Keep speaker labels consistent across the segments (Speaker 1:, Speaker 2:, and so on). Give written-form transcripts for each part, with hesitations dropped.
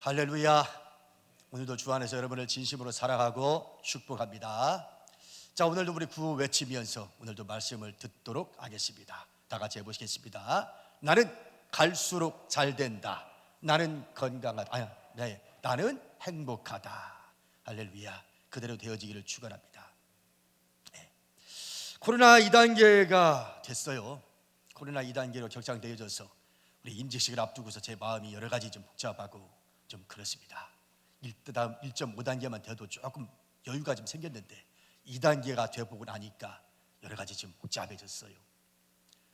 Speaker 1: 할렐루야. 오늘도 주 안에서 여러분을 진심으로 사랑하고 축복합니다. 자, 오늘도 우리 구호 외치면서 오늘도 말씀을 듣도록 하겠습니다. 다 같이 해보시겠습니다. 나는 갈수록 잘 된다. 나는 건강하다. 나는 행복하다. 할렐루야. 그대로 되어지기를 축원합니다. 코로나 2단계가 됐어요. 코로나 2단계로 격상되어져서 우리 임직식을 앞두고서 제 마음이 여러 가지 좀 복잡하고 좀 그렇습니다. 1.5단계만 돼도 조금 여유가 좀 생겼는데 2단계가 되어보고 나니까 여러 가지 좀 복잡해졌어요.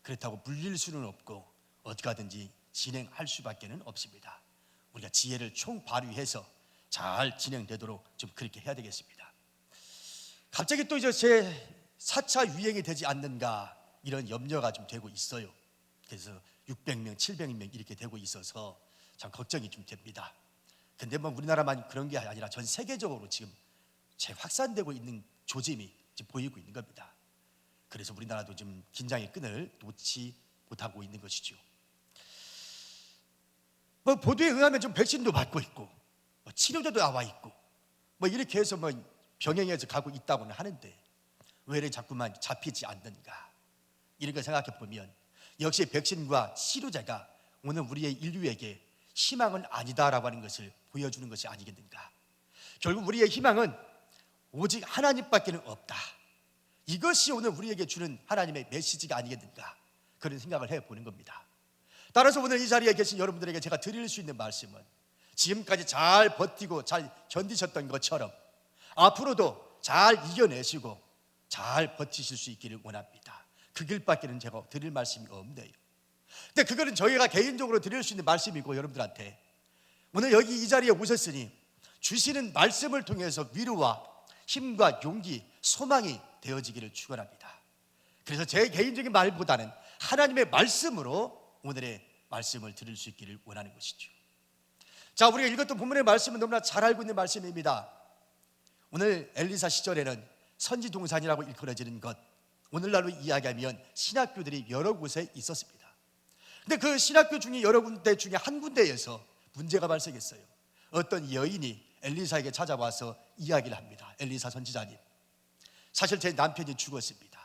Speaker 1: 그렇다고 물릴 수는 없고 어떻게 하든지 진행할 수밖에 없습니다. 우리가 지혜를 총발휘해서 잘 진행되도록 좀 그렇게 해야 되겠습니다. 갑자기 또 이제 제 4차 유행이 되지 않는가 이런 염려가 좀 되고 있어요. 그래서 600명, 700명 이렇게 되고 있어서 참 걱정이 좀 됩니다. 근데 뭐 우리나라만 그런 게 아니라 전 세계적으로 지금 재확산되고 있는 조짐이 지금 보이고 있는 겁니다. 그래서 우리나라도 좀 긴장의 끈을 놓지 못하고 있는 것이죠. 뭐 보도에 의하면 좀 백신도 맞고 있고 뭐 치료제도 나와 있고 뭐 이렇게 해서 뭐 병행해서 가고 있다고는 하는데 왜 이렇게 자꾸만 잡히지 않는가 이런 걸 생각해 보면 역시 백신과 치료제가 오늘 우리의 인류에게 희망은 아니다라고 하는 것을 보여주는 것이 아니겠는가. 결국 우리의 희망은 오직 하나님밖에 없다. 이것이 오늘 우리에게 주는 하나님의 메시지가 아니겠는가 그런 생각을 해보는 겁니다. 따라서 오늘 이 자리에 계신 여러분들에게 제가 드릴 수 있는 말씀은 지금까지 잘 버티고 잘 견디셨던 것처럼 앞으로도 잘 이겨내시고 잘 버티실 수 있기를 원합니다. 그 길밖에는 제가 드릴 말씀이 없네요. 근데 그거는 저희가 개인적으로 드릴 수 있는 말씀이고 여러분들한테 오늘 여기 이 자리에 오셨으니 주시는 말씀을 통해서 위로와 힘과 용기, 소망이 되어지기를 축원합니다. 그래서 제 개인적인 말보다는 하나님의 말씀으로 오늘의 말씀을 들을 수 있기를 원하는 것이죠. 자, 우리가 읽었던 본문의 말씀은 너무나 잘 알고 있는 말씀입니다. 오늘 엘리사 시절에는 선지동산이라고 일컬어지는 것, 오늘날로 이야기하면 신학교들이 여러 곳에 있었습니다. 근데 그 신학교 중에 여러 군데 중에 한 군데에서 문제가 발생했어요. 어떤 여인이 엘리사에게 찾아와서 이야기를 합니다. 엘리사 선지자님, 사실 제 남편이 죽었습니다.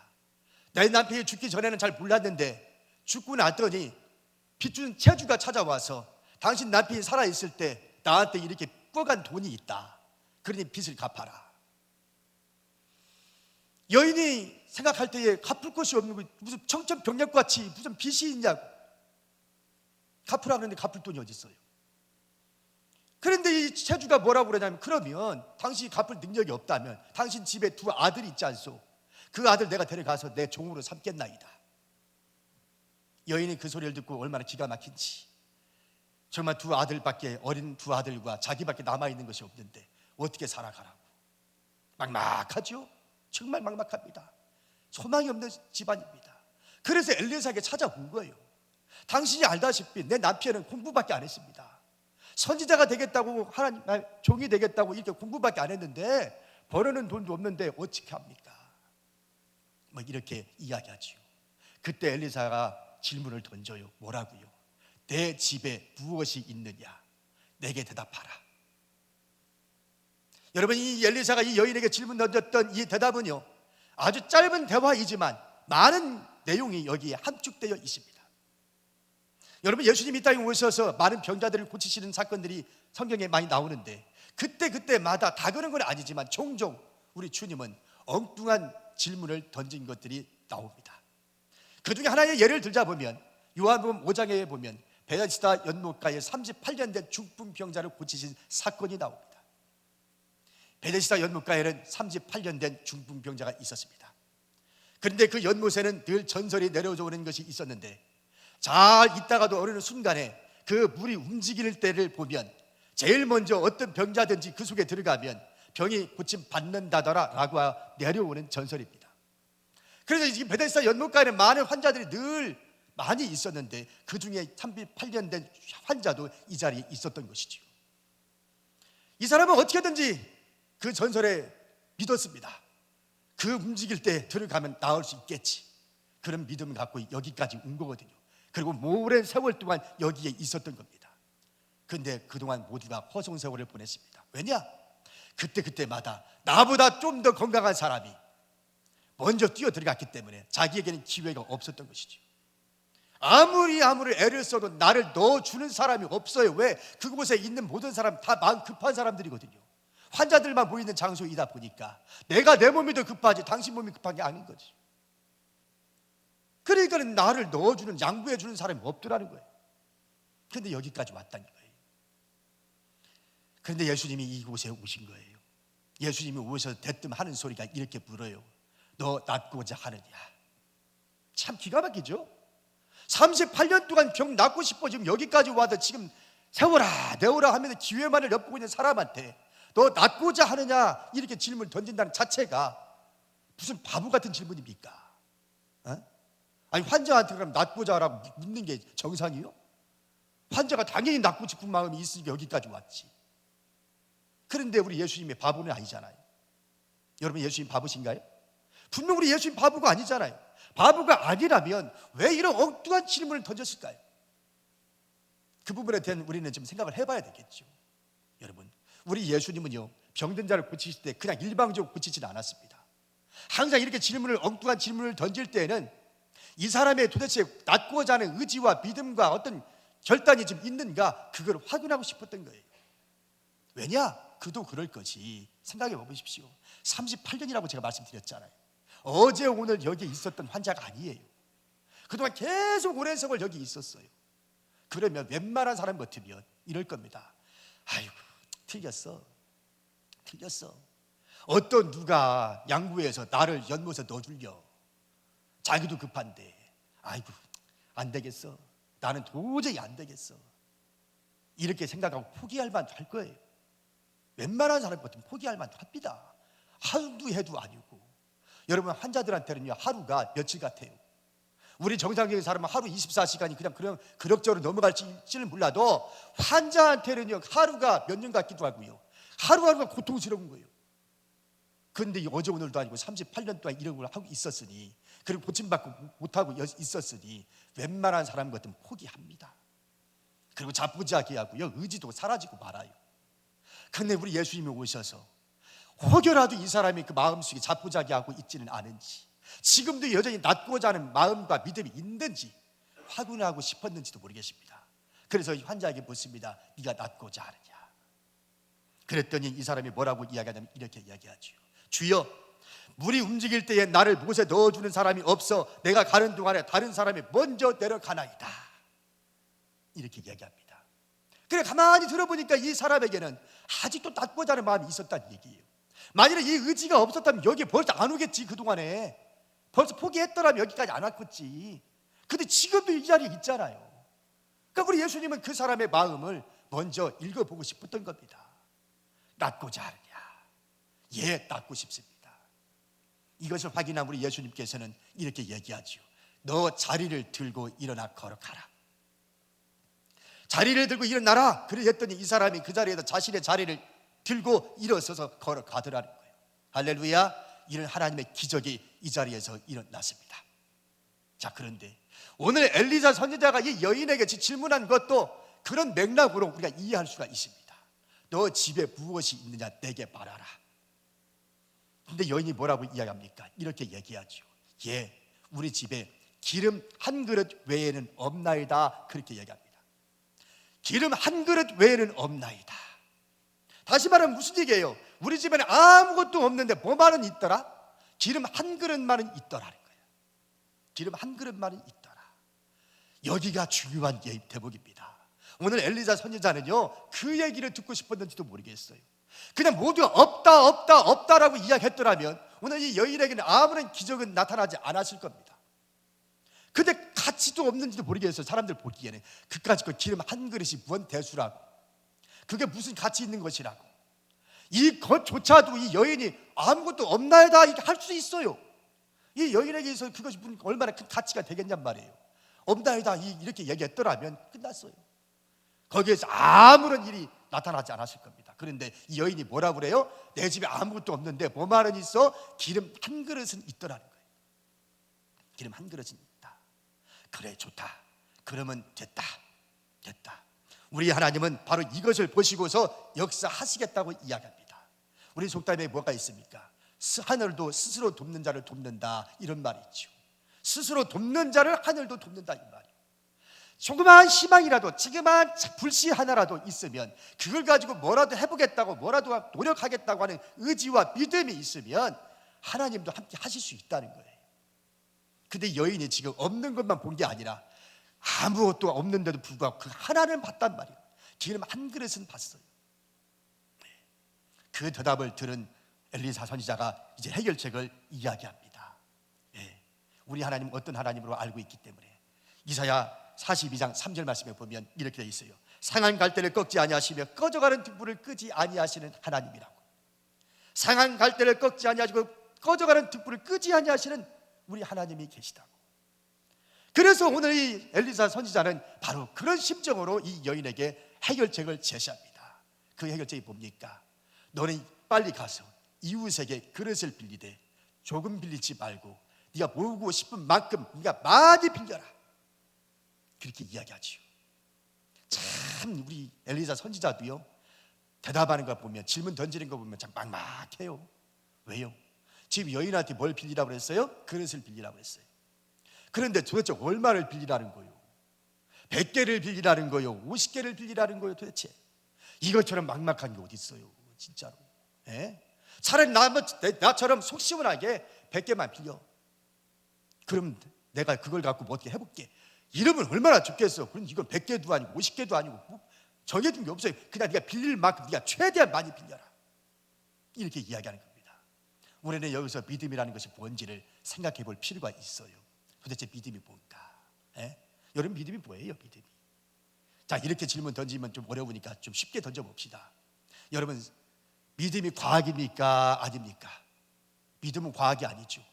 Speaker 1: 내 남편이 죽기 전에는 잘 몰랐는데 죽고 났더니 빚준 채주가 찾아와서 당신 남편이 살아있을 때 나한테 이렇게 꿔간 돈이 있다. 그러니 빚을 갚아라. 여인이 생각할 때에 갚을 것이 없는 거 무슨 청천벽력같이 무슨 빚이 있냐고. 갚으라 그러는데 갚을 돈이 어디 있어요? 그런데 이 채주가 뭐라고 그러냐면 그러면 당신이 갚을 능력이 없다면 당신 집에 두 아들이 있지 않소? 그 아들 내가 데려가서 내 종으로 삼겠나이다. 여인이 그 소리를 듣고 얼마나 기가 막힌지 정말 두 아들밖에 어린 두 아들과 자기밖에 남아있는 것이 없는데 어떻게 살아가라고 막막하죠? 정말 막막합니다. 소망이 없는 집안입니다. 그래서 엘리사에게 찾아온 거예요. 당신이 알다시피 내 남편은 공부밖에 안 했습니다. 선지자가 되겠다고 하나님 종이 되겠다고 이렇게 공부밖에 안 했는데 벌어는 돈도 없는데 어떻게 합니까? 뭐 이렇게 이야기하지요. 그때 엘리사가 질문을 던져요. 뭐라고요? 내 집에 무엇이 있느냐? 내게 대답하라. 여러분, 이 엘리사가 이 여인에게 질문 던졌던 이 대답은요 아주 짧은 대화이지만 많은 내용이 여기에 함축되어 있습니다. 여러분, 예수님 이 땅에 오셔서 많은 병자들을 고치시는 사건들이 성경에 많이 나오는데 그때마다 다 그런 건 아니지만 종종 우리 주님은 엉뚱한 질문을 던진 것들이 나옵니다. 그 중에 하나의 예를 들자 보면 요한복음 5장에 보면 베데스다 연못가에 38년 된 중풍병자를 고치신 사건이 나옵니다. 베데스다 연못가에는 38년 된 중풍병자가 있었습니다. 그런데 그 연못에는 늘 전설이 내려져 오는 것이 있었는데 잘 있다가도 어느 순간에 그 물이 움직일 때를 보면 제일 먼저 어떤 병자든지 그 속에 들어가면 병이 고침 받는다더라 라고 내려오는 전설입니다. 그래서 이 베데스다 연못가에는 많은 환자들이 늘 많이 있었는데 그 중에 38년 된 환자도 이 자리에 있었던 것이죠. 이 사람은 어떻게든지 그 전설에 믿었습니다. 그 움직일 때 들어가면 나을 수 있겠지. 그런 믿음을 갖고 여기까지 온 거거든요. 그리고 오랜 세월 동안 여기에 있었던 겁니다. 근데 그동안 모두가 허송세월을 보냈습니다. 왜냐? 그때마다 나보다 좀 더 건강한 사람이 먼저 뛰어 들어갔기 때문에 자기에게는 기회가 없었던 것이죠. 아무리 애를 써도 나를 넣어주는 사람이 없어요. 왜? 그곳에 있는 모든 사람 다 마음 급한 사람들이거든요. 환자들만 모이는 장소이다 보니까 내가 내 몸이 더 급하지 당신 몸이 급한 게 아닌 거지. 그러니까 나를 넣어주는, 양보해주는 사람이 없더라는 거예요. 그런데 여기까지 왔다는 거예요. 그런데 예수님이 이곳에 오신 거예요. 예수님이 오셔서 대뜸 하는 소리가 이렇게 물어요. 너 낫고자 하느냐? 참 기가 막히죠? 38년 동안 병 낫고 싶어 지금 여기까지 와도 지금 세워라 내워라 하면서 기회만을 엿보고 있는 사람한테 너 낫고자 하느냐? 이렇게 질문을 던진다는 자체가 무슨 바보 같은 질문입니까? 아니 환자한테 그럼 낫고자 하라고 묻는 게 정상이요? 환자가 당연히 낫고 싶은 마음이 있으니까 여기까지 왔지. 그런데 우리 예수님이 바보는 아니잖아요. 여러분 예수님 바보신가요? 분명 우리 예수님 바보가 아니잖아요. 바보가 아니라면 왜 이런 엉뚱한 질문을 던졌을까요? 그 부분에 대한 우리는 좀 생각을 해봐야 되겠죠. 여러분 우리 예수님은요 병든 자를 고치실 때 그냥 일방적으로 고치진 않았습니다. 항상 이렇게 엉뚱한 질문을 던질 때에는 이 사람의 도대체 낫고자 하는 의지와 믿음과 어떤 결단이 좀 있는가 그걸 확인하고 싶었던 거예요. 왜냐? 그도 그럴 것이 생각해 보십시오. 38년이라고 제가 말씀드렸잖아요. 어제 오늘 여기 있었던 환자가 아니에요. 그동안 계속 오랜 세월 여기 있었어요. 그러면 웬만한 사람 같으면 이럴 겁니다. 아이고 틀렸어. 어떤 누가 양구에서 나를 연못에 넣어줄려. 자기도 급한데 아이고 안 되겠어. 나는 도저히 안 되겠어. 이렇게 생각하고 포기할 만도 할 거예요. 웬만한 사람 같으면 포기할 만도 합니다. 한두 해도 아니고. 여러분 환자들한테는요 하루가 며칠 같아요. 우리 정상적인 사람은 하루 24시간이 그냥 그럭저럭 넘어갈지는 몰라도 환자한테는요 하루가 몇 년 같기도 하고요. 하루하루가 고통스러운 거예요. 그런데 어제 오늘도 아니고 38년 동안 이런 걸 하고 있었으니, 그리고 고침받고 못하고 있었으니 웬만한 사람 같으면 포기합니다. 그리고 자포자기 하고요 의지도 사라지고 말아요. 그런데 우리 예수님이 오셔서 혹여라도 이 사람이 그 마음속에 자포자기하고 있지는 않은지, 지금도 여전히 낫고자 하는 마음과 믿음이 있는지 확인하고 싶었는지도 모르겠습니다. 그래서 이 환자에게 묻습니다. 네가 낫고자 하느냐? 그랬더니 이 사람이 뭐라고 이야기하냐면 이렇게 이야기하죠. 주여, 물이 움직일 때에 나를 못에 넣어주는 사람이 없어 내가 가는 동안에 다른 사람이 먼저 내려가나이다. 이렇게 이야기합니다. 그래 가만히 들어보니까 이 사람에게는 아직도 낫고자 하는 마음이 있었다는 얘기예요. 만일에 이 의지가 없었다면 여기 벌써 안 오겠지. 그동안에 벌써 포기했더라면 여기까지 안 왔겠지. 근데 지금도 이 자리에 있잖아요. 그러니까 우리 예수님은 그 사람의 마음을 먼저 읽어보고 싶었던 겁니다. 낫고자 하느냐? 예, 낫고 싶습니다. 이것을 확인한 우리 예수님께서는 이렇게 얘기하죠. 너 자리를 들고 일어나 걸어가라. 자리를 들고 일어나라. 그랬더니 이 사람이 그 자리에서 자신의 자리를 들고 일어서서 걸어가더라는 거예요. 할렐루야. 이런 하나님의 기적이 이 자리에서 일어났습니다. 자, 그런데 오늘 엘리사 선지자가 이 여인에게 질문한 것도 그런 맥락으로 우리가 이해할 수가 있습니다. 너 집에 무엇이 있느냐 내게 말하라. 근데 여인이 뭐라고 이야기합니까? 이렇게 얘기하죠. 예, 우리 집에 기름 한 그릇 외에는 없나이다. 그렇게 얘기합니다. 기름 한 그릇 외에는 없나이다. 다시 말하면 무슨 얘기예요? 우리 집에는 아무것도 없는데 뭐만은 있더라? 기름 한 그릇만은 있더라는 거예요. 기름 한 그릇만은 있더라. 여기가 중요한 대목입니다. 오늘 엘리사 선지자는요 그 얘기를 듣고 싶었는지도 모르겠어요. 그냥 모두가 없다라고 이야기했더라면 오늘 이 여인에게는 아무런 기적은 나타나지 않았을 겁니다. 근데 가치도 없는지도 모르겠어요. 사람들 보기에는 그까짓 거 기름 한 그릇이 무슨 대수라고, 그게 무슨 가치 있는 것이라고, 이것조차도 이 여인이 아무것도 없나이다 이렇게 할 수 있어요. 이 여인에게 있어서 그것이 얼마나 큰 가치가 되겠냔 말이에요. 없나이다 이렇게 얘기했더라면 끝났어요. 거기에서 아무런 일이 나타나지 않았을 겁니다. 그런데 이 여인이 뭐라고 그래요? 내 집에 아무것도 없는데 뭐만은 있어? 기름 한 그릇은 있더라는 거예요. 기름 한 그릇은 있다. 그래, 좋다. 그러면 됐다. 우리 하나님은 바로 이것을 보시고서 역사하시겠다고 이야기합니다. 우리 속담에 뭐가 있습니까? 하늘도 스스로 돕는 자를 돕는다, 이런 말이 있죠. 스스로 돕는 자를 하늘도 돕는다, 이 말이에요. 조그마한 희망이라도, 조그마한 불씨 하나라도 있으면 그걸 가지고 뭐라도 해보겠다고, 뭐라도 노력하겠다고 하는 의지와 믿음이 있으면 하나님도 함께 하실 수 있다는 거예요. 근데 여인이 지금 없는 것만 본 게 아니라 아무것도 없는데도 불구하고 그 하나를 봤단 말이에요. 기름 한 그릇은 봤어요. 그 대답을 들은 엘리사 선지자가 이제 해결책을 이야기합니다. 우리 하나님 어떤 하나님으로 알고 있기 때문에 이사야 42장 3절 말씀에 보면 이렇게 되어 있어요. 상한 갈대를 꺾지 아니하시며 꺼져가는 등불을 끄지 아니하시는 하나님이라고. 상한 갈대를 꺾지 아니하시고 꺼져가는 등불을 끄지 아니하시는 우리 하나님이 계시다고. 그래서 오늘 이 엘리사 선지자는 바로 그런 심정으로 이 여인에게 해결책을 제시합니다. 그 해결책이 뭡니까? 너는 빨리 가서 이웃에게 그릇을 빌리되 조금 빌리지 말고 네가 모으고 싶은 만큼 네가 많이 빌려라, 그렇게 이야기하지요. 참 우리 엘리사 선지자도요, 대답하는 거 보면, 질문 던지는 거 보면 참 막막해요. 왜요? 지금 여인한테 뭘 빌리라고 그랬어요? 그릇을 빌리라고 그랬어요. 그런데 도대체 얼마를 빌리라는 거예요? 100개를 빌리라는 거예요? 50개를 빌리라는 거예요? 도대체 이것처럼 막막한 게 어디 있어요, 진짜로. 차라리 나처럼 속 시원하게 100개만 빌려. 그럼 내가 그걸 갖고 뭐 어떻게 해볼게. 이러면 얼마나 좋겠어. 그럼 이건 100개도 아니고 50개도 아니고 뭐 정해진 게 없어요. 그냥 네가 빌릴 만큼 네가 최대한 많이 빌려라, 이렇게 이야기하는 겁니다. 우리는 여기서 믿음이라는 것이 뭔지를 생각해 볼 필요가 있어요. 도대체 믿음이 뭔가? 여러분, 믿음이 뭐예요? 믿음이. 자, 이렇게 질문 던지면 좀 어려우니까 좀 쉽게 던져봅시다. 여러분, 믿음이 과학입니까? 아닙니까? 믿음은 과학이 아니죠.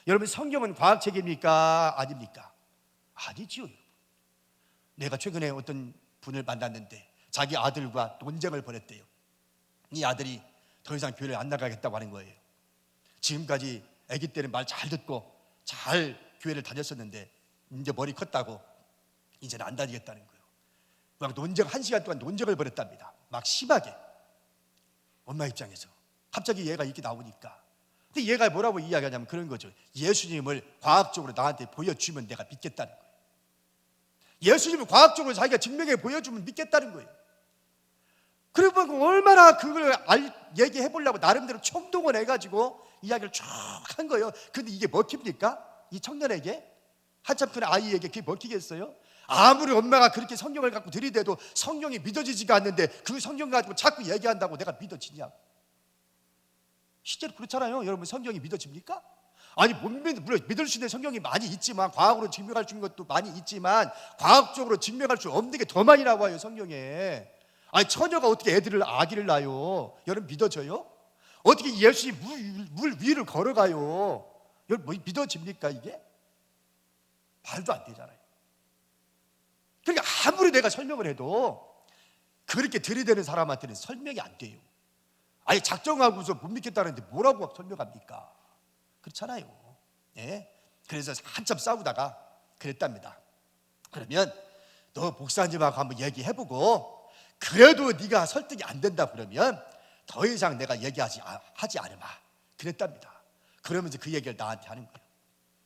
Speaker 1: 여러분, 성경은 과학책입니까? 아닙니까? 아니죠. 여러분. 내가 최근에 어떤 분을 만났는데 자기 아들과 논쟁을 벌였대요. 이 아들이 더 이상 교회를 안 나가겠다고 하는 거예요. 지금까지 아기 때는 말 잘 듣고 잘 교회를 다녔었는데 이제 머리 컸다고 이제는 안 다니겠다는 거예요. 막 논쟁, 1시간 동안 논쟁을 벌였답니다. 막 심하게. 엄마 입장에서 갑자기 얘가 이렇게 나오니까. 근데 얘가 뭐라고 이야기하냐면 그런 거죠. 예수님을 과학적으로 나한테 보여주면 내가 믿겠다는 거예요. 예수님을 과학적으로 자기가 증명해 보여주면 믿겠다는 거예요. 그리고 얼마나 그걸 얘기해 보려고 나름대로 총동원 해가지고 이야기를 쭉 한 거예요. 근데 이게 먹힙니까? 이 청년에게? 한참 큰 아이에게 그게 먹히겠어요? 아무리 엄마가 그렇게 성경을 갖고 들이대도 성경이 믿어지지가 않는데 그 성경 가지고 자꾸 얘기한다고 내가 믿어지냐? 실제로 그렇잖아요. 여러분, 성경이 믿어집니까? 아니, 물론 믿을 수 있는 성경이 많이 있지만, 과학으로 증명할 수 있는 것도 많이 있지만 과학적으로 증명할 수 없는 게 더 많이 나와요, 성경에. 아니, 처녀가 어떻게 아기를 낳아요? 여러분, 믿어져요? 어떻게 예수님이 물 위를 걸어가요? 여러분, 뭐 믿어집니까 이게? 말도 안 되잖아요. 그러니까 아무리 내가 설명을 해도 그렇게 들이대는 사람한테는 설명이 안 돼요. 아예 작정하고서 못 믿겠다는데 뭐라고 설명합니까? 그렇잖아요. 그래서 한참 싸우다가 그랬답니다. 그러면 너 목사님하고 한번 얘기해보고 그래도 네가 설득이 안 된다 그러면 더 이상 내가 하지 않으마, 그랬답니다. 그러면서 그 얘기를 나한테 하는 거예요.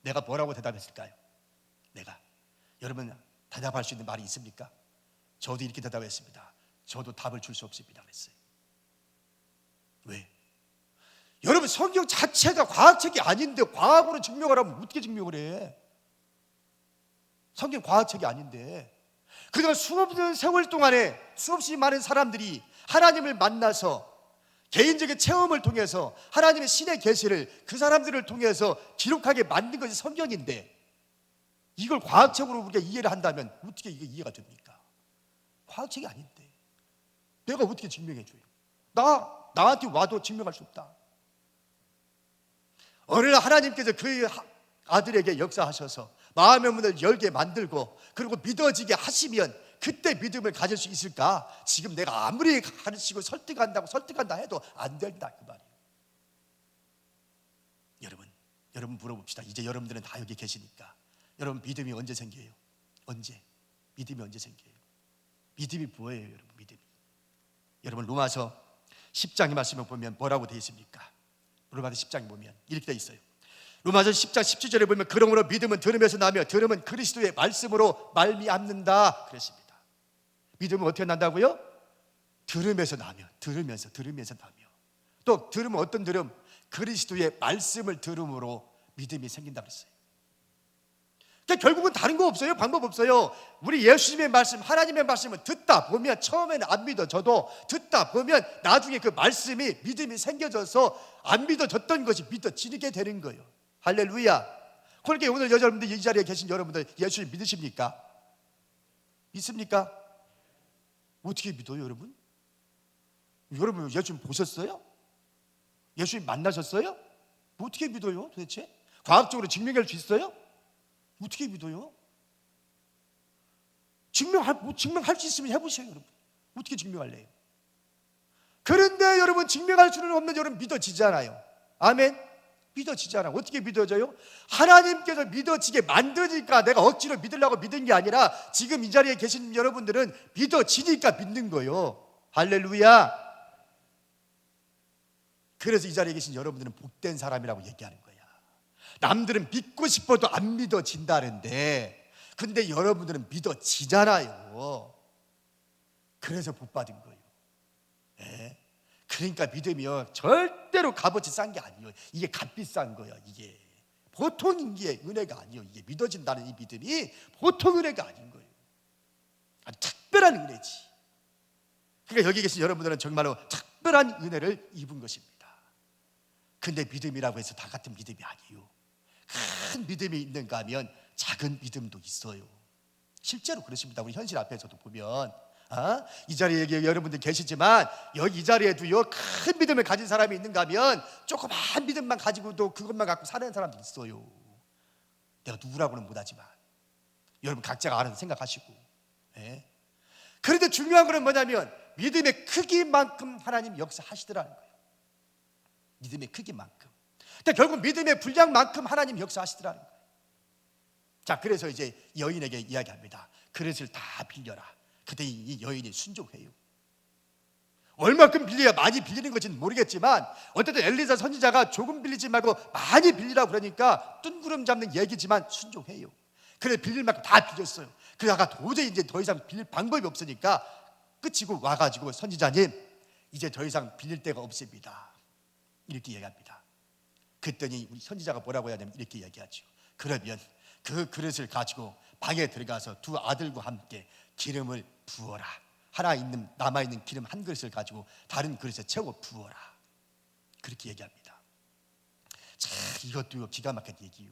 Speaker 1: 내가 뭐라고 대답했을까요? 여러분, 대답할 수 있는 말이 있습니까? 저도 이렇게 대답했습니다. 저도 답을 줄 수 없습니다 그랬어요. 왜? 여러분, 성경 자체가 과학책이 아닌데 과학으로 증명을 하면 어떻게 증명을 해? 성경 과학책이 아닌데. 그동안 수없는 세월 동안에 수없이 많은 사람들이 하나님을 만나서 개인적인 체험을 통해서 하나님의 신의 계시를 그 사람들을 통해서 기록하게 만든 것이 성경인데, 이걸 과학책으로 우리가 이해를 한다면 어떻게 이게 이해가 됩니까? 과학책이 아닌데 내가 어떻게 증명해줘요? 나한테 와도 증명할 수 없다. 어느 날 하나님께서 그 아들에게 역사하셔서 마음의 문을 열게 만들고 그리고 믿어지게 하시면 그때 믿음을 가질 수 있을까? 지금 내가 아무리 가르치고 설득한다 해도 안 된다, 그 말이에요. 여러분 물어봅시다. 이제 여러분들은 다 여기 계시니까 여러분, 믿음이 언제 생겨요? 언제? 믿음이 언제 생겨요? 믿음이 뭐예요, 여러분? 믿음이. 여러분 로마서 10장에 말씀을 보면 뭐라고 되어 있습니까? 로마서 10장에 보면 이렇게 되어 있어요. 로마서 10장 17절에 보면 그러므로 믿음은 들음에서 나며 들음은 그리스도의 말씀으로 말미암는다 그랬습니다. 믿음은 어떻게 난다고요? 들음에서 나며, 들으면서 나며. 또 들으면 어떤 들음? 그리스도의 말씀을 들음으로 믿음이 생긴다 그랬어요. 그러니까 결국은 다른 거 없어요. 방법 없어요. 우리 예수님의 말씀, 하나님의 말씀을 듣다 보면 처음에는 안 믿어져도 듣다 보면 나중에 그 말씀이 믿음이 생겨져서 안 믿어졌던 것이 믿어지게 되는 거예요. 할렐루야. 그러니까 오늘 여러분들 이 자리에 계신 여러분들 예수님 믿으십니까? 믿습니까? 어떻게 믿어요, 여러분? 여러분 예수님 보셨어요? 예수님 만나셨어요? 어떻게 믿어요, 도대체? 과학적으로 증명할 수 있어요? 어떻게 믿어요? 증명할 수 있으면 해보세요, 여러분. 어떻게 증명할래요? 그런데 여러분 증명할 수는 없는 여러분 믿어지잖아요. 아멘. 믿어지잖아. 어떻게 믿어져요? 하나님께서 믿어지게 만드니까 내가 억지로 믿으려고 믿은 게 아니라 지금 이 자리에 계신 여러분들은 믿어지니까 믿는 거예요. 할렐루야. 그래서 이 자리에 계신 여러분들은 복된 사람이라고 얘기하는 거야. 남들은 믿고 싶어도 안 믿어진다는데 근데 여러분들은 믿어지잖아요. 그래서 복 받은 거예요. 네. 그러니까 믿음이요 절대로 값어치 싼 게 아니에요. 이게 값비싼 거야. 이게 보통 인기의 은혜가 아니에요. 이게 믿어진다는 이 믿음이 보통 은혜가 아닌 거예요. 아주 특별한 은혜지. 그러니까 여기 계신 여러분들은 정말로 특별한 은혜를 입은 것입니다. 근데 믿음이라고 해서 다 같은 믿음이 아니에요. 큰 믿음이 있는가 하면 작은 믿음도 있어요. 실제로 그렇습니다. 우리 현실 앞에서도 보면 이 자리에 여러분들 계시지만 여기 이 자리에도요 큰 믿음을 가진 사람이 있는가 하면 조그만 믿음만 가지고도 그것만 갖고 사는 사람도 있어요. 내가 누구라고는 못하지만 여러분 각자가 알아서 생각하시고. 그런데 중요한 것은 뭐냐면 믿음의 크기만큼 하나님 역사하시더라는 거예요. 믿음의 크기만큼. 근데 결국 믿음의 분량만큼 하나님 역사하시더라는 거예요. 자, 그래서 이제 여인에게 이야기합니다. 그릇을 다 빌려라. 그때 이 여인이 순종해요. 얼마큼 빌려야 많이 빌리는 건지는 모르겠지만 어쨌든 엘리사 선지자가 조금 빌리지 말고 많이 빌리라고 그러니까 뜬구름 잡는 얘기지만 순종해요. 그래 빌릴 만큼 다 빌렸어요. 그러다가 도저히 이제 더 이상 빌릴 방법이 없으니까 끝이고 와가지고 선지자님 이제 더 이상 빌릴 데가 없습니다. 이렇게 얘기합니다. 그랬더니 우리 선지자가 뭐라고 하냐면 이렇게 얘기하죠. 그러면 그 그릇을 가지고 방에 들어가서 두 아들과 함께 기름을 부어라. 남아있는 기름 한 그릇을 가지고 다른 그릇에 채워 부어라. 그렇게 얘기합니다. 자, 이것도 기가 막힌 얘기요.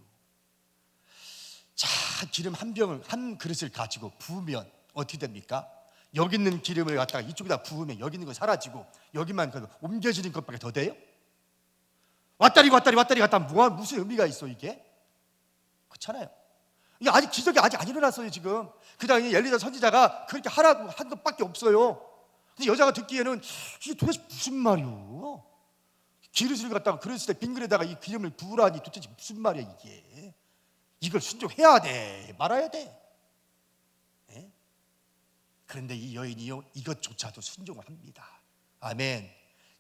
Speaker 1: 자, 기름 한 그릇을 가지고 부으면 어떻게 됩니까? 여기 있는 기름을 갖다가 이쪽에다 부으면 여기 있는 거 사라지고 여기만 옮겨지는 것밖에 더 돼요? 왔다리 갔다 하면 무슨 의미가 있어 이게? 그렇잖아요. 이게 아직 기적이 아직 안 일어났어요 지금. 그 다음에 엘리사 선지자가 그렇게 하라고 한 것밖에 없어요. 근데 여자가 듣기에는 이게 도대체 무슨 말이요? 기름을 갖다가 그릇에 빈 그릇에다가 이 기름을 부으라니 도대체 무슨 말이야 이게? 이걸 순종해야 돼 말아야 돼? 네? 그런데 이 여인이요 이것조차도 순종을 합니다. 아멘.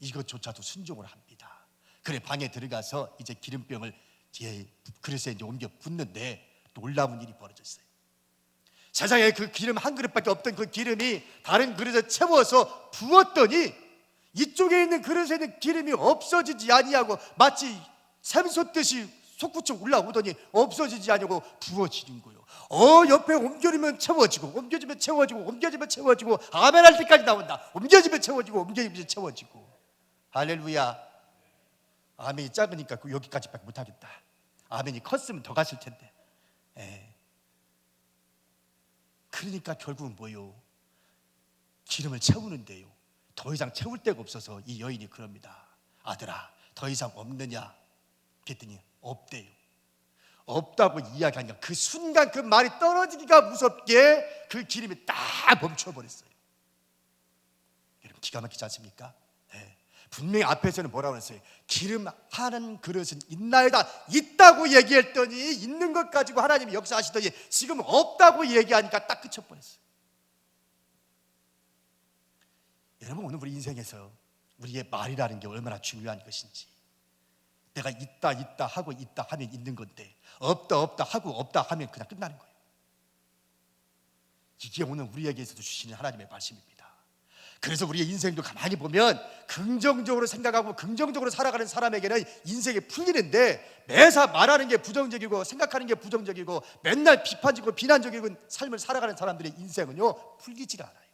Speaker 1: 이것조차도 순종을 합니다. 그래 방에 들어가서 이제 기름병을 그릇에 이제 옮겨 붓는데 놀라운 일이 벌어졌어요. 세상에 그 기름 한 그릇밖에 없던 그 기름이 다른 그릇에 채워서 부었더니 이쪽에 있는 그릇에 있는 기름이 없어지지 아니하고 마치 샘솟듯이 솟구쳐 올라오더니 없어지지 아니하고 부어지는 거예요. 옆에 옮겨지면 채워지고 옮겨지면 채워지고 옮겨지면 채워지고 아멘 할 때까지 나온다. 옮겨지면 채워지고 옮겨지면 채워지고. 할렐루야. 아멘이 작으니까 여기까지밖에 못하겠다. 아멘이 컸으면 더 갔을 텐데. 그러니까 결국은 뭐예요? 기름을 채우는데요 더 이상 채울 데가 없어서 이 여인이 그럽니다. 아들아 더 이상 없느냐? 그랬더니 없대요. 없다고 이야기하니까 그 순간 그 말이 떨어지기가 무섭게 그 기름이 딱 멈춰버렸어요. 여러분 기가 막히지 않습니까? 분명히 앞에서는 뭐라고 했어요? 기름 하는 그릇은 있나이다. 있다고 얘기했더니 있는 것 가지고 하나님이 역사하시더니 지금 없다고 얘기하니까 딱 그쳐버렸어요. 여러분, 오늘 우리 인생에서 우리의 말이라는 게 얼마나 중요한 것인지, 내가 있다 하고 있다 하면 있는 건데, 없다 하고 없다 하면 그냥 끝나는 거예요. 이게 오늘 우리에게서도 주시는 하나님의 말씀입니다. 그래서 우리의 인생도 가만히 보면 긍정적으로 생각하고 긍정적으로 살아가는 사람에게는 인생이 풀리는데, 매사 말하는 게 부정적이고 생각하는 게 부정적이고 맨날 비판적이고 비난적인 삶을 살아가는 사람들의 인생은요, 풀리질 않아요.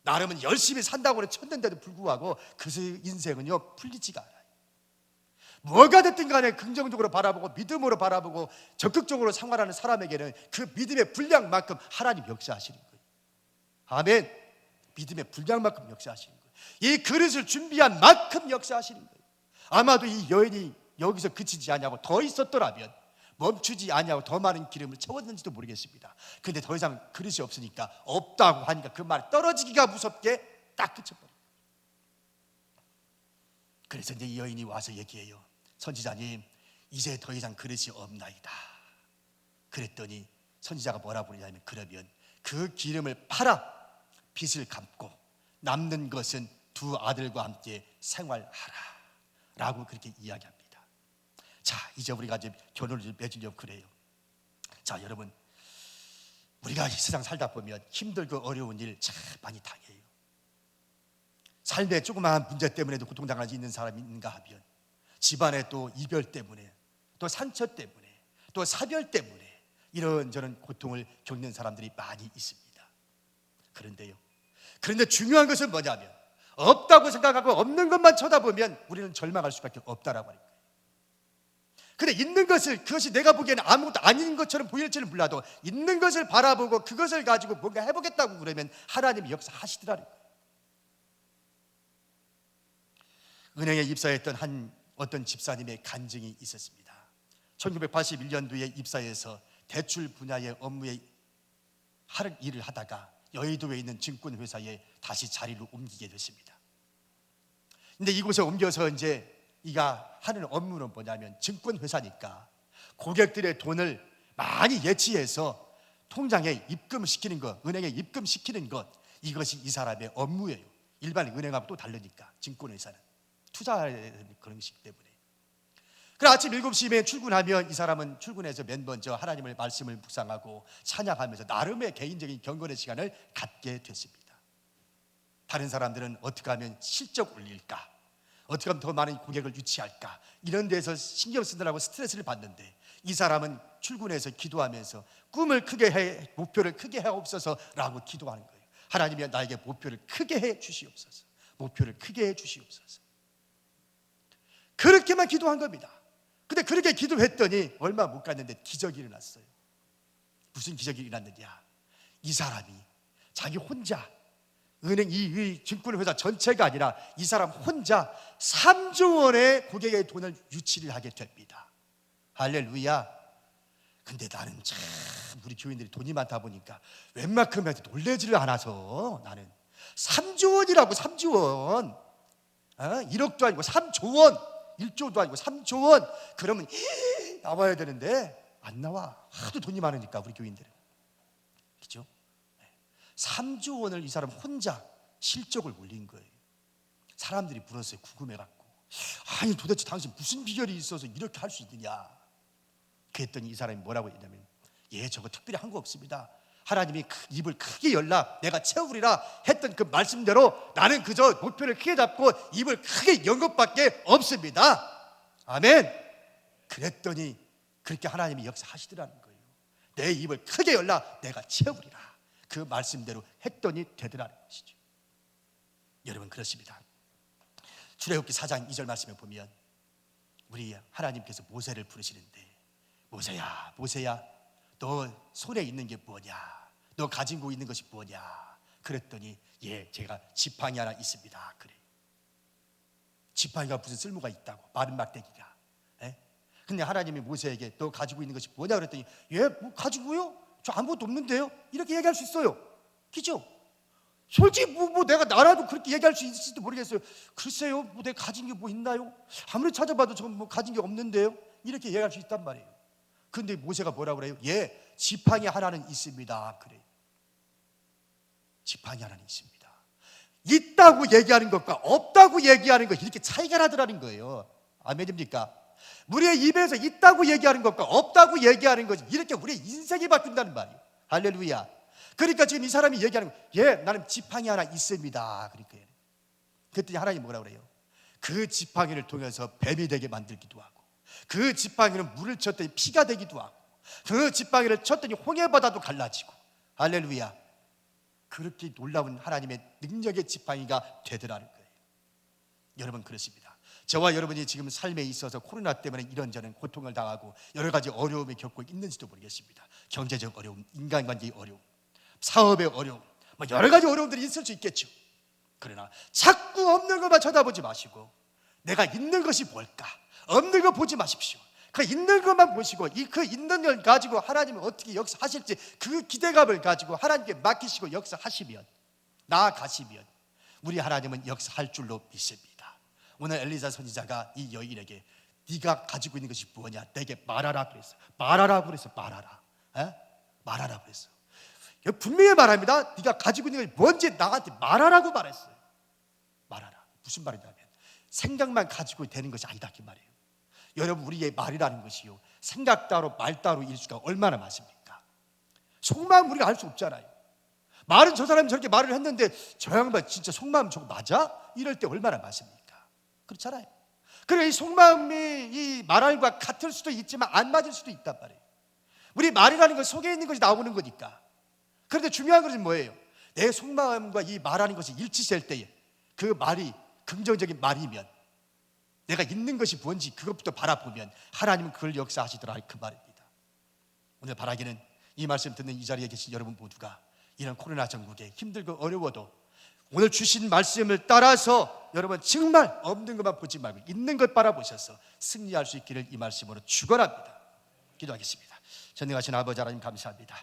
Speaker 1: 나름은 열심히 산다고 쳤는데도 불구하고 그 인생은요, 풀리지가 않아요. 뭐가 됐든 간에 긍정적으로 바라보고 믿음으로 바라보고 적극적으로 생활하는 사람에게는 그 믿음의 분량만큼 하나님 역사하시는 거예요. 아멘. 믿음의 분량만큼 역사하시는 거예요. 이 그릇을 준비한 만큼 역사하시는 거예요. 아마도 이 여인이 여기서 그치지 않냐고 더 있었더라면, 멈추지 않냐고 더 많은 기름을 채웠는지도 모르겠습니다. 근데 더 이상 그릇이 없으니까, 없다고 하니까 그 말이 떨어지기가 무섭게 딱 그쳐버려요. 그래서 이제 이 여인이 와서 얘기해요. 선지자님, 이제 더 이상 그릇이 없나이다. 그랬더니 선지자가 뭐라고 그러냐면, 그러면 그 기름을 팔아 빚을 갚고 남는 것은 두 아들과 함께 생활하라 라고 그렇게 이야기합니다. 자, 이제 우리가 이제 결론을 맺으려고 그래요. 자, 여러분, 우리가 이 세상 살다 보면 힘들고 어려운 일 참 많이 당해요. 삶의 조그마한 문제 때문에도 고통당하지 있는 사람이 있는가 하면, 집안의 또 이별 때문에, 또 상처 때문에, 또 사별 때문에 이런저런 고통을 겪는 사람들이 많이 있습니다. 그런데 중요한 것은 뭐냐면, 없다고 생각하고 없는 것만 쳐다보면 우리는 절망할 수밖에 없다라고 하는 거예요. 근데 있는 것을, 그것이 내가 보기에는 아무것도 아닌 것처럼 보일지는 몰라도 있는 것을 바라보고 그것을 가지고 뭔가 해보겠다고 그러면 하나님이 역사하시더라는 거예요. 은행에 입사했던 어떤 집사님의 간증이 있었습니다. 1981년도에 입사해서 대출 분야의 업무에 일을 하다가 여의도에 있는 증권회사에 다시 자리를 옮기게 됐습니다. 근데 이곳에 옮겨서 이제 이가 하는 업무는 뭐냐면, 증권회사니까 고객들의 돈을 많이 예치해서 통장에 입금시키는 것, 은행에 입금시키는 것, 이것이 이 사람의 업무예요. 일반 은행하고 또 다르니까 증권회사는 투자하는 그런 것이기 때문에. 그래, 아침 7시에 출근하면 이 사람은 출근해서 맨 먼저 하나님의 말씀을 묵상하고 찬양하면서 나름의 개인적인 경건의 시간을 갖게 됐습니다. 다른 사람들은 어떻게 하면 실적 올릴까, 어떻게 하면 더 많은 고객을 유치할까, 이런 데서 신경 쓰느라고 스트레스를 받는데, 이 사람은 출근해서 기도하면서 꿈을 크게 해, 목표를 크게 하옵소서라고 기도하는 거예요. 하나님이 나에게 목표를 크게 해 주시옵소서, 목표를 크게 해 주시옵소서. 그렇게만 기도한 겁니다. 근데 그렇게 기도했더니 얼마 못 갔는데 기적이 일어났어요. 무슨 기적이 일어났느냐, 이 사람이 자기 혼자 은행 이 증권회사 전체가 아니라 이 사람 혼자 3조 원의 고객의 돈을 유치를 하게 됩니다. 할렐루야. 근데 나는 참 우리 교인들이 돈이 많다 보니까 웬만큼은 놀래지를 않아서, 나는 3조 원이라고, 3조 원, 1억도 아니고 3조 원, 1조도 아니고 3조 원, 그러면 나와야 되는데 안 나와. 하도 돈이 많으니까 우리 교인들은. 그렇죠? 3조 원을 이 사람 혼자 실적을 올린 거예요. 사람들이 물었어요. 궁금해갖고, 아니 도대체 당신 무슨 비결이 있어서 이렇게 할 수 있느냐. 그랬더니 이 사람이 뭐라고 했냐면, 저거 특별히 한 거 없습니다. 하나님이 입을 크게 열라 내가 채우리라 했던 그 말씀대로 나는 그저 목표를 크게 잡고 입을 크게 연 것밖에 없습니다. 아멘. 그랬더니 그렇게 하나님이 역사하시더라는 거예요. 내 입을 크게 열라 내가 채우리라, 그 말씀대로 했더니 되더라는 것이죠. 여러분, 그렇습니다. 출애굽기 4장 2절 말씀에 보면 우리 하나님께서 모세를 부르시는데, 모세야, 모세야, 너 손에 있는 게 뭐냐, 너 가지고 있는 것이 뭐냐. 그랬더니 제가 지팡이 하나 있습니다. 그래. 지팡이가 무슨 쓸모가 있다고, 마른 막대기가. 근데 하나님이 모세에게 너 가지고 있는 것이 뭐냐 그랬더니, 뭐 가지고요? 저 아무것도 없는데요? 이렇게 얘기할 수 있어요. 그죠? 솔직히 뭐 내가 나라도 그렇게 얘기할 수 있을지도 모르겠어요. 글쎄요, 뭐 내가 가진 게 뭐 있나요? 아무리 찾아봐도 저 뭐 가진 게 없는데요? 이렇게 얘기할 수 있단 말이에요. 근데 모세가 뭐라고 그래요? 지팡이 하나는 있습니다. 그래요. 지팡이 하나는 있습니다. 있다고 얘기하는 것과 없다고 얘기하는 것, 이렇게 차이가 나더라는 거예요. 아멘입니까? 우리의 입에서 있다고 얘기하는 것과 없다고 얘기하는 것, 이렇게 우리의 인생이 바뀐다는 말이에요. 할렐루야. 그러니까 지금 이 사람이 얘기하는 거예요. 예, 나는 지팡이 하나 있습니다. 그러니까 그랬더니 하나님 뭐라 그래요? 그 지팡이를 통해서 뱀이 되게 만들기도 하고, 그 지팡이는 물을 쳤더니 피가 되기도 하고, 그 지팡이를 쳤더니 홍해바다도 갈라지고. 할렐루야. 그렇게 놀라운 하나님의 능력의 지팡이가 되더라는 거예요. 여러분, 그렇습니다. 저와 여러분이 지금 삶에 있어서 코로나 때문에 이런저런 고통을 당하고 여러 가지 어려움을 겪고 있는지도 모르겠습니다. 경제적 어려움, 인간관계의 어려움, 사업의 어려움, 여러 가지 어려움들이 있을 수 있겠죠. 그러나 자꾸 없는 것만 쳐다보지 마시고, 내가 있는 것이 뭘까? 없는 거 보지 마십시오. 그 있는 것만 보시고, 그 있는 걸 가지고 하나님은 어떻게 역사하실지 그 기대감을 가지고 하나님께 맡기시고 역사하시면, 나아가시면 우리 하나님은 역사할 줄로 믿습니다. 오늘 엘리사 선지자가 이 여인에게 네가 가지고 있는 것이 뭐냐, 내게 말하라 그랬어요. 말하라 그랬어요. 말하라. 말하라 그랬어요. 분명히 말합니다. 네가 가지고 있는 것이 뭔지 나한테 말하라고 말했어요. 말하라. 무슨 말이냐면 생각만 가지고 되는 것이 아니다, 그 말이에요. 여러분, 우리의 말이라는 것이요, 생각 따로 말 따로 일 수가 얼마나 많습니까? 속마음 우리가 알 수 없잖아요. 말은 저 사람이 저렇게 말을 했는데 저 양반 진짜 속마음 저거 맞아? 이럴 때 얼마나 많습니까? 그렇잖아요. 그래, 이 속마음이 이 말과 같을 수도 있지만 안 맞을 수도 있단 말이에요. 우리 말이라는 건 속에 있는 것이 나오는 거니까. 그런데 중요한 것은 뭐예요? 내 속마음과 이 말하는 것이 일치될 때에 그 말이 긍정적인 말이면, 내가 있는 것이 뭔지 그것부터 바라보면 하나님은 그걸 역사하시더라, 그 말입니다. 오늘 바라기는 이 말씀 듣는 이 자리에 계신 여러분 모두가 이런 코로나 전국에 힘들고 어려워도 오늘 주신 말씀을 따라서 여러분 정말 없는 것만 보지 말고 있는 것 바라보셔서 승리할 수 있기를 이 말씀으로 축원합니다. 기도하겠습니다. 전능하신 아버지 하나님, 감사합니다.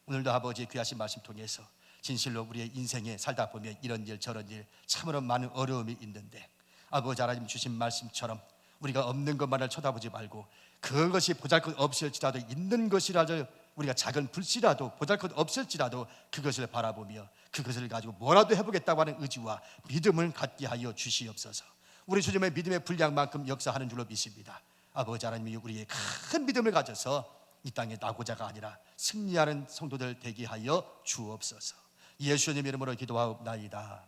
Speaker 1: 오늘도 아버지의 귀하신 말씀 통해서 진실로 우리의 인생에 살다 보면 이런 일 저런 일 참으로 많은 어려움이 있는데, 아버지 하나님 주신 말씀처럼 우리가 없는 것만을 쳐다보지 말고 그것이 보잘것 없을지라도, 있는 것이라도, 우리가 작은 불씨라도 보잘것 없을지라도 그것을 바라보며 그것을 가지고 뭐라도 해보겠다고 하는 의지와 믿음을 갖게 하여 주시옵소서. 우리 주님의 믿음의 분량만큼 역사하는 줄로 믿습니다. 아버지 하나님이 우리의 큰 믿음을 가져서 이 땅에 나고자가 아니라 승리하는 성도들 되게 하여 주옵소서. 예수님 이름으로 기도하옵나이다.